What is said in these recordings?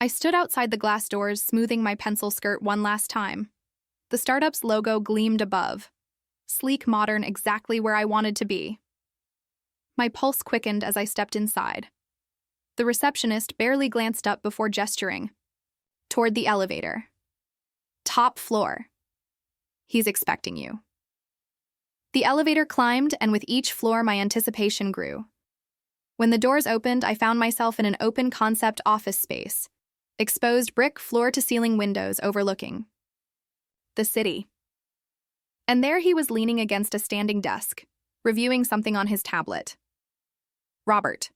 I stood outside the glass doors, smoothing my pencil skirt one last time. The startup's logo gleamed above. Sleek, modern, exactly where I wanted to be. My pulse quickened as I stepped inside. The receptionist barely glanced up before gesturing toward the elevator. Top floor. He's expecting you. The elevator climbed, and with each floor, my anticipation grew. When the doors opened, I found myself in an open-concept office space. Exposed brick floor-to-ceiling windows overlooking the city. And there he was leaning against a standing desk, reviewing something on his tablet. Robert.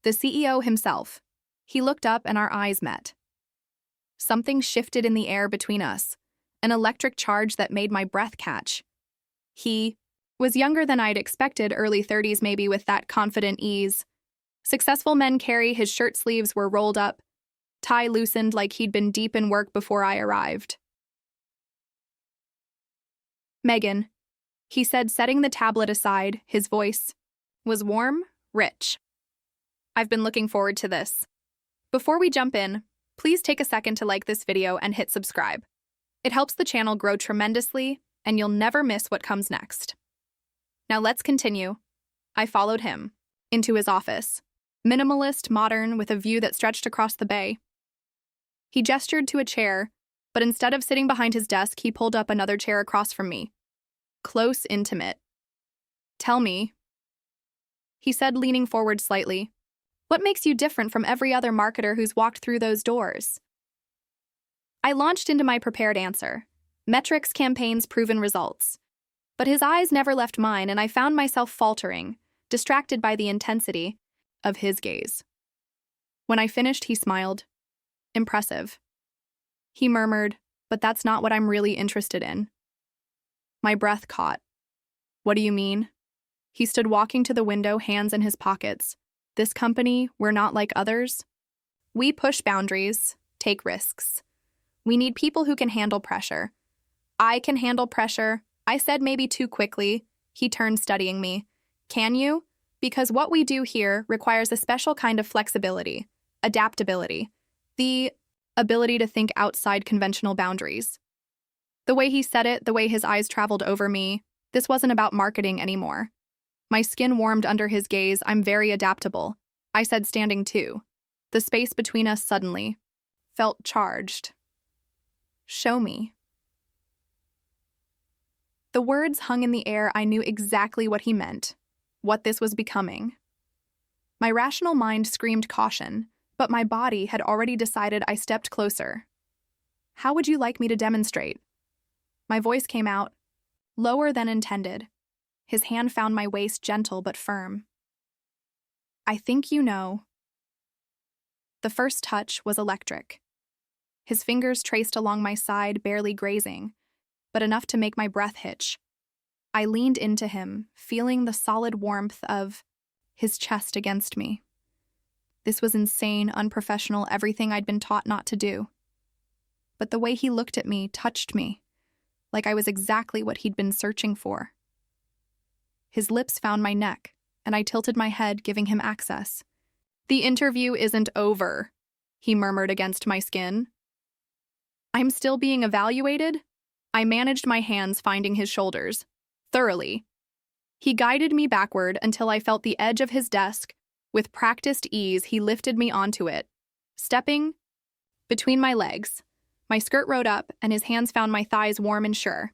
The CEO himself. He looked up and our eyes met. Something shifted in the air between us, an electric charge that made my breath catch. He was younger than I'd expected, early 30s maybe, with that confident ease. Successful men carry his shirt sleeves were rolled up, tie loosened like he'd been deep in work before I arrived. Megan, he said, setting the tablet aside. His voice was warm, rich. I've been looking forward to this. Before we jump in, please take a second to like this video and hit subscribe. It helps the channel grow tremendously, and you'll never miss what comes next. Now let's continue. I followed him into his office, minimalist, modern, with a view that stretched across the bay. He gestured to a chair, but instead of sitting behind his desk, he pulled up another chair across from me. Close, intimate. Tell me, he said, leaning forward slightly, what makes you different from every other marketer who's walked through those doors? I launched into my prepared answer. Metrics, campaigns, proven results. But his eyes never left mine, and I found myself faltering, distracted by the intensity of his gaze. When I finished, he smiled. Impressive. He murmured, but that's not what I'm really interested in. My breath caught. What do you mean? He stood walking to the window, hands in his pockets. This company, we're not like others. We push boundaries, take risks. We need people who can handle pressure. I can handle pressure, I said, maybe too quickly. He turned, studying me. Can you? Because what we do here requires a special kind of flexibility, adaptability, the ability to think outside conventional boundaries. The way he said it, the way his eyes traveled over me, this wasn't about marketing anymore. My skin warmed under his gaze. I'm very adaptable, I said, standing too. The space between us suddenly felt charged. Show me. The words hung in the air. I knew exactly what he meant, what this was becoming. My rational mind screamed caution, but my body had already decided. I stepped closer. How would you like me to demonstrate? My voice came out, lower than intended. His hand found my waist, gentle but firm. I think you know. The first touch was electric. His fingers traced along my side, barely grazing, but enough to make my breath hitch. I leaned into him, feeling the solid warmth of his chest against me. This was insane, unprofessional, everything I'd been taught not to do. But the way he looked at me touched me, like I was exactly what he'd been searching for. His lips found my neck, and I tilted my head, giving him access. The interview isn't over, he murmured against my skin. I'm still being evaluated? I managed my hands, finding his shoulders. Thoroughly. He guided me backward until I felt the edge of his desk. With practiced ease, he lifted me onto it, stepping between my legs. My skirt rode up, and his hands found my thighs, warm and sure.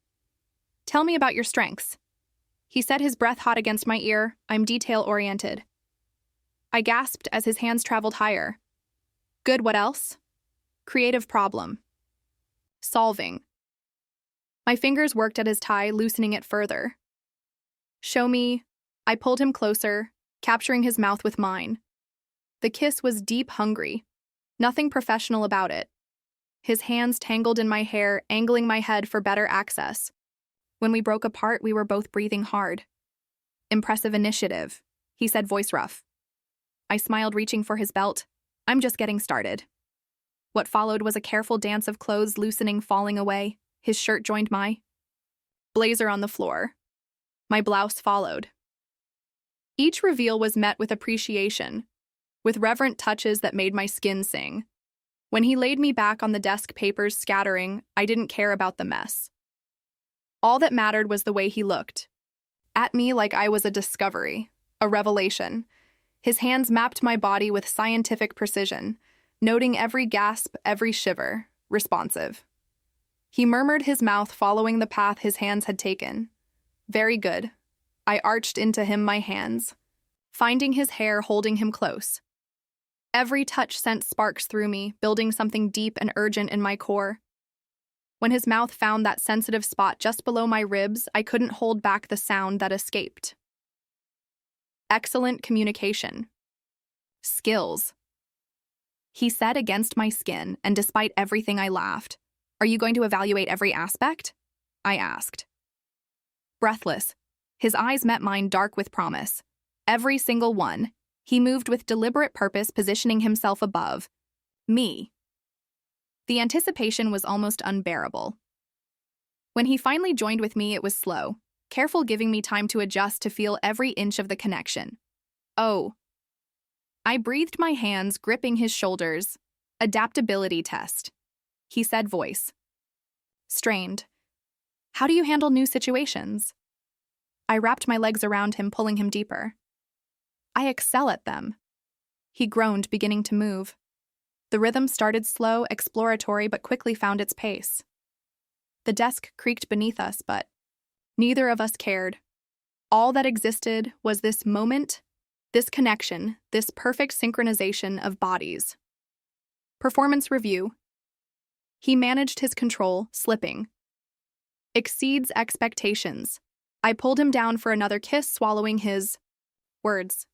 Tell me about your strengths. He set his breath hot against my ear. I'm detail-oriented. I gasped as his hands traveled higher. Good, what else? Creative problem. Solving. My fingers worked at his tie, loosening it further. Show me. I pulled him closer, capturing his mouth with mine. The kiss was deep, hungry. Nothing professional about it. His hands tangled in my hair, angling my head for better access. When we broke apart, we were both breathing hard. Impressive initiative, he said, voice rough. I smiled, reaching for his belt. I'm just getting started. What followed was a careful dance of clothes loosening, falling away. His shirt joined my blazer on the floor. My blouse followed. Each reveal was met with appreciation, with reverent touches that made my skin sing. When he laid me back on the desk, papers scattering, I didn't care about the mess. All that mattered was the way he looked. At me like I was a discovery, a revelation. His hands mapped my body with scientific precision, noting every gasp, every shiver, responsive. He murmured, his mouth following the path his hands had taken. Very good. I arched into him my hands, finding his hair, holding him close. Every touch sent sparks through me, building something deep and urgent in my core. When his mouth found that sensitive spot just below my ribs, I couldn't hold back the sound that escaped. Excellent communication. Skills. He said against my skin, and despite everything, I laughed. Are you going to evaluate every aspect? I asked. Breathless, his eyes met mine, dark with promise. Every single one. He moved with deliberate purpose, positioning himself above me. The anticipation was almost unbearable. When he finally joined with me, it was slow, careful, giving me time to adjust, to feel every inch of the connection. Oh. I breathed, my hands gripping his shoulders. Adaptability test. He said, voice strained. How do you handle new situations? I wrapped my legs around him, pulling him deeper. I excel at them. He groaned, beginning to move. The rhythm started slow, exploratory, but quickly found its pace. The desk creaked beneath us, but neither of us cared. All that existed was this moment, this connection, this perfect synchronization of bodies. Performance review. He managed his control, slipping. Exceeds expectations. I pulled him down for another kiss, swallowing his words.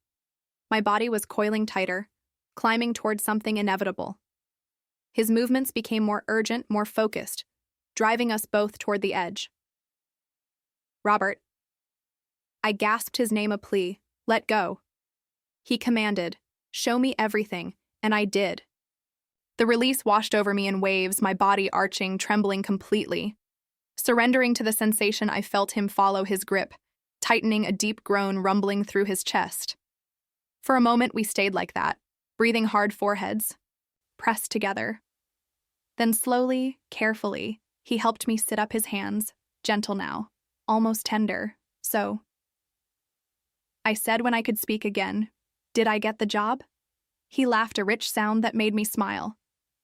My body was coiling tighter, climbing toward something inevitable. His movements became more urgent, more focused, driving us both toward the edge. Robert. I gasped his name, a plea. Let go. He commanded, show me everything, and I did. The release washed over me in waves, my body arching, trembling completely. Surrendering to the sensation, I felt him follow his grip, tightening, a deep groan rumbling through his chest. For a moment, we stayed like that, breathing hard, foreheads pressed together. Then slowly, carefully, he helped me sit up, his hands, gentle now, almost tender. So, I said when I could speak again, did I get the job? He laughed, a rich sound that made me smile.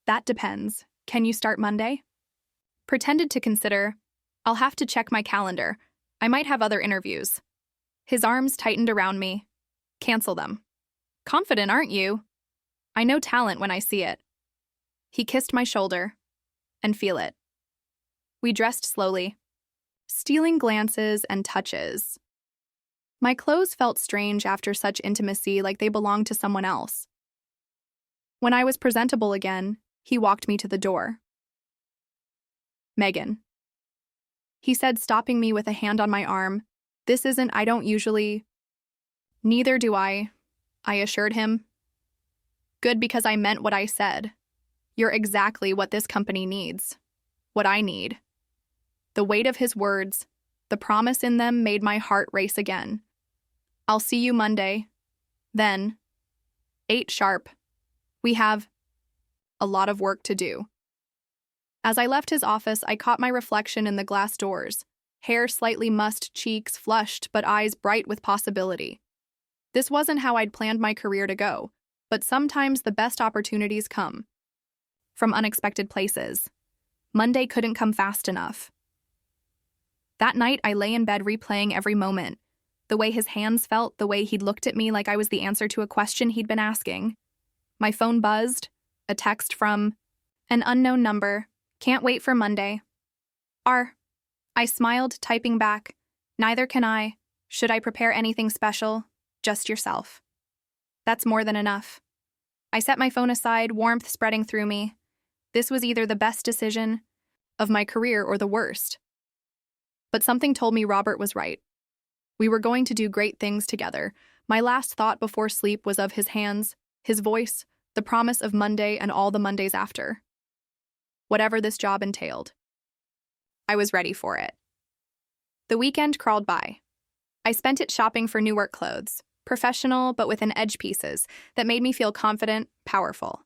That depends. Can you start Monday? Pretended to consider. I'll have to check my calendar. I might have other interviews. His arms tightened around me. Cancel them. Confident, aren't you? I know talent when I see it. He kissed my shoulder. And feel it. We dressed slowly, stealing glances and touches. My clothes felt strange after such intimacy, like they belonged to someone else. When I was presentable again, he walked me to the door. Megan. He said, stopping me with a hand on my arm. This isn't, I don't usually. Neither do I assured him. Good, because I meant what I said. You're exactly what this company needs. What I need. The weight of his words, the promise in them, made my heart race again. I'll see you Monday. Then, 8 sharp. We have a lot of work to do. As I left his office, I caught my reflection in the glass doors. Hair slightly mussed, cheeks flushed, but eyes bright with possibility. This wasn't how I'd planned my career to go, but sometimes the best opportunities come from unexpected places. Monday couldn't come fast enough. That night, I lay in bed replaying every moment. The way his hands felt, the way he'd looked at me like I was the answer to a question he'd been asking. My phone buzzed, a text from an unknown number. Can't wait for Monday. I smiled, typing back. Neither can I. Should I prepare anything special? Just yourself. That's more than enough. I set my phone aside, warmth spreading through me. This was either the best decision of my career or the worst. But something told me Robert was right. We were going to do great things together. My last thought before sleep was of his hands, his voice, the promise of Monday and all the Mondays after. Whatever this job entailed, I was ready for it. The weekend crawled by. I spent it shopping for new work clothes, professional but with an edge, pieces that made me feel confident, powerful.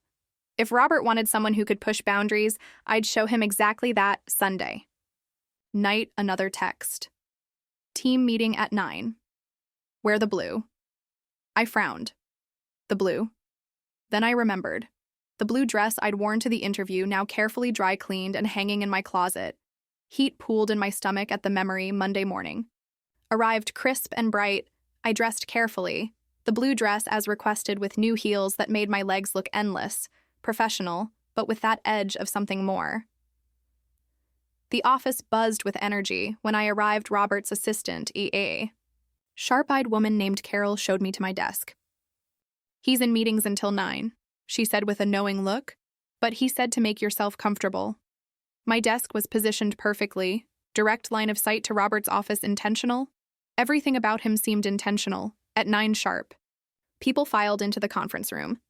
If Robert wanted someone who could push boundaries, I'd show him exactly that Sunday. Night, another text. Team meeting at 9. Wear the blue. I frowned. The blue. Then I remembered. The blue dress I'd worn to the interview, now carefully dry cleaned and hanging in my closet. Heat pooled in my stomach at the memory Monday morning. Arrived crisp and bright, I dressed carefully. The blue dress as requested with new heels that made my legs look endless, professional, but with that edge of something more. The office buzzed with energy when I arrived. Robert's assistant, EA. Sharp-eyed woman named Carol showed me to my desk. He's in meetings until 9, she said with a knowing look, but he said to make yourself comfortable. My desk was positioned perfectly, direct line of sight to Robert's office intentional. Everything about him seemed intentional, at 9 sharp. People filed into the conference room.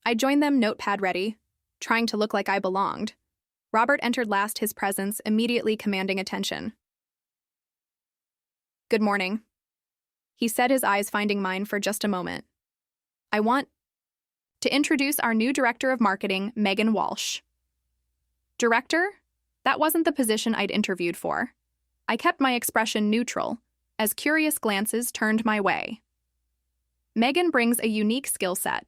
I joined them, notepad ready, trying to look like I belonged. Robert entered last, his presence immediately commanding attention. Good morning. He said, his eyes finding mine for just a moment. I want to introduce our new director of marketing, Megan Walsh. Director? That wasn't the position I'd interviewed for. I kept my expression neutral, as curious glances turned my way. Megan brings a unique skill set.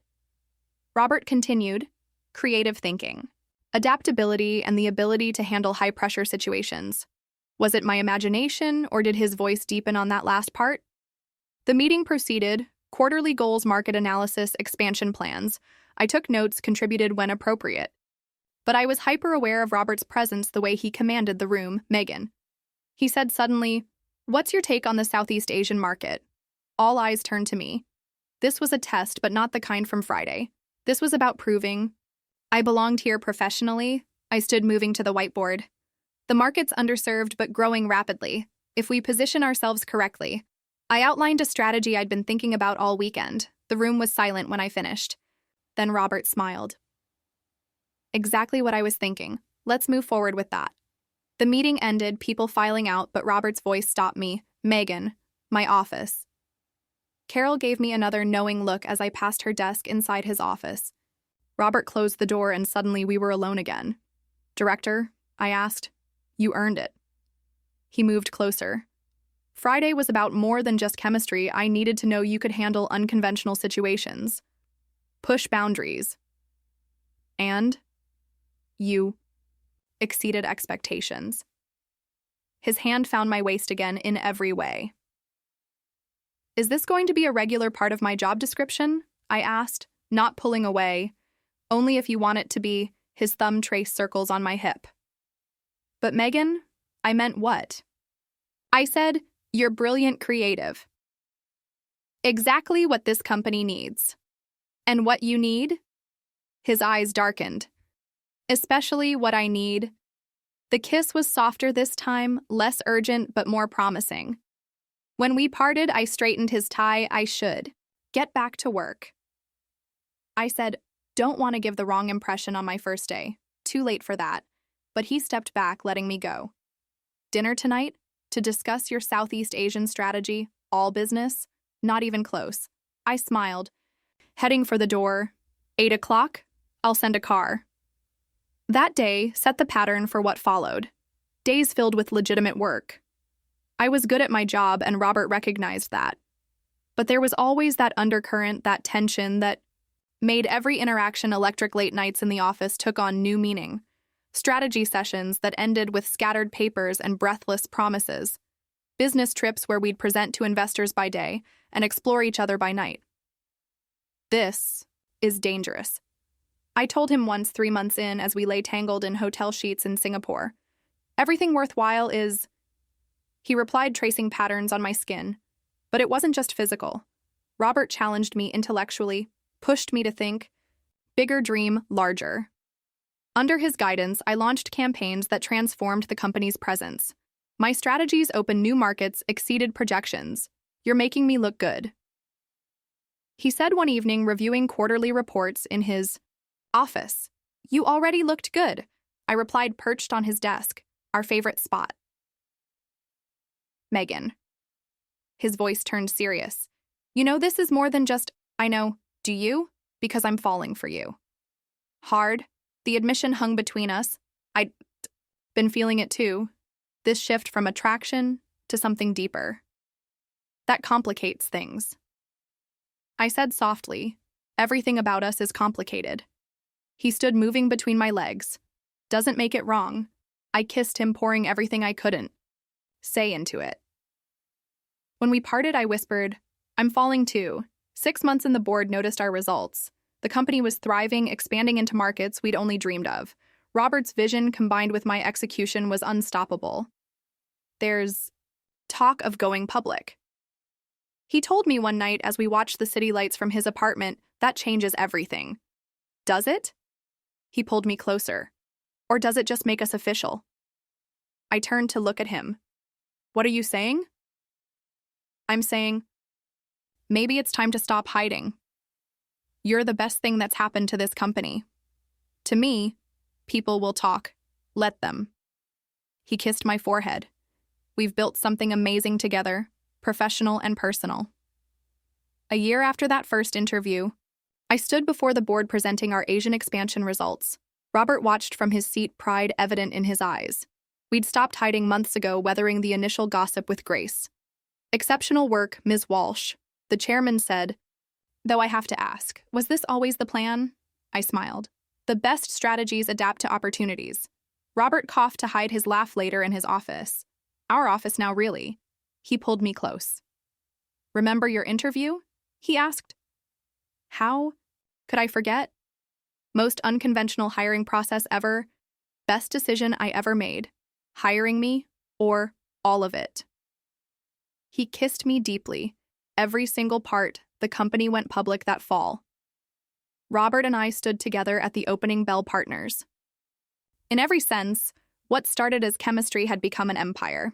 Robert continued, creative thinking, adaptability, and the ability to handle high-pressure situations. Was it my imagination, or did his voice deepen on that last part? The meeting proceeded, quarterly goals, market analysis, expansion plans. I took notes, contributed when appropriate. But I was hyper-aware of Robert's presence the way he commanded the room. Megan. He said suddenly, "What's your take on the Southeast Asian market?" All eyes turned to me. This was a test, but not the kind from Friday. This was about proving I belonged here professionally. I stood moving to the whiteboard. The market's underserved but growing rapidly. If we position ourselves correctly. I outlined a strategy I'd been thinking about all weekend. The room was silent when I finished. Then Robert smiled. Exactly what I was thinking. Let's move forward with that. The meeting ended, people filing out, but Robert's voice stopped me. Megan, my office. Carol gave me another knowing look as I passed her desk inside his office. Robert closed the door and suddenly we were alone again. Director, I asked. You earned it. He moved closer. Friday was about more than just chemistry. I needed to know you could handle unconventional situations. Push boundaries. And you exceeded expectations. His hand found my waist again in every way. Is this going to be a regular part of my job description? I asked, not pulling away. Only if you want it to be. His thumb traced circles on my hip. But Megan, I meant what? I said, you're brilliant creative. Exactly what this company needs. And what you need? His eyes darkened. Especially what I need. The kiss was softer this time, less urgent but more promising. When we parted, I straightened his tie. I should get back to work. I said, don't want to give the wrong impression on my first day. Too late for that. But he stepped back, letting me go. Dinner tonight? To discuss your Southeast Asian strategy? All business? Not even close. I smiled. Heading for the door. 8 o'clock? I'll send a car. That day set the pattern for what followed. Days filled with legitimate work. I was good at my job, and Robert recognized that. But there was always that undercurrent, that tension that made every interaction electric. Late nights in the office took on new meaning. Strategy sessions that ended with scattered papers and breathless promises. Business trips where we'd present to investors by day and explore each other by night. This is dangerous. I told him once 3 months in as we lay tangled in hotel sheets in Singapore. Everything worthwhile is... He replied, tracing patterns on my skin. But it wasn't just physical. Robert challenged me intellectually, pushed me to think. Bigger dream, larger. Under his guidance, I launched campaigns that transformed the company's presence. My strategies opened new markets, exceeded projections. You're making me look good. He said one evening, reviewing quarterly reports in his office. You already looked good. I replied, perched on his desk, our favorite spot. Megan. His voice turned serious. You know, this is more than just, I know, do you? Because I'm falling for you. Hard. The admission hung between us. I'd been feeling it too. This shift from attraction to something deeper. That complicates things. I said softly, everything about us is complicated. He stood moving between my legs. Doesn't make it wrong. I kissed him, pouring everything I couldn't say into it. When we parted, I whispered, I'm falling too. 6 months in, the board noticed our results. The company was thriving, expanding into markets we'd only dreamed of. Robert's vision combined with my execution was unstoppable. There's talk of going public. He told me one night as we watched the city lights from his apartment, that changes everything. Does it? He pulled me closer. Or does it just make us official? I turned to look at him. What are you saying? I'm saying, maybe it's time to stop hiding. You're the best thing that's happened to this company. To me, people will talk. Let them. He kissed my forehead. We've built something amazing together, professional and personal. A year after that first interview, I stood before the board presenting our Asian expansion results. Robert watched from his seat, pride evident in his eyes. We'd stopped hiding months ago, weathering the initial gossip with grace. Exceptional work, Ms. Walsh, the chairman said. Though I have to ask, was this always the plan? I smiled. The best strategies adapt to opportunities. Robert coughed to hide his laugh later in his office. Our office now, really. He pulled me close. Remember your interview? He asked. How could I forget? Most unconventional hiring process ever. Best decision I ever made. Hiring me, or all of it. He kissed me deeply. Every single part. The company went public that fall. Robert and I stood together at the opening bell, partners. In every sense, what started as chemistry had become an empire.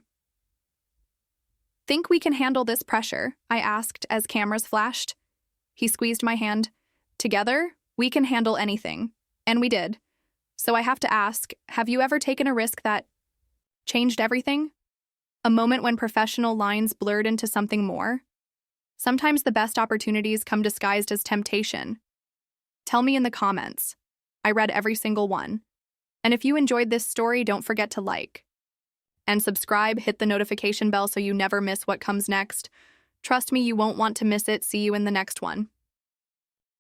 Think we can handle this pressure? I asked as cameras flashed. He squeezed my hand. Together, we can handle anything. And we did. So I have to ask, have you ever taken a risk that changed everything? A moment when professional lines blurred into something more? Sometimes the best opportunities come disguised as temptation. Tell me in the comments. I read every single one. And if you enjoyed this story, don't forget to like and subscribe, hit the notification bell so you never miss what comes next. Trust me, you won't want to miss it. See you in the next one.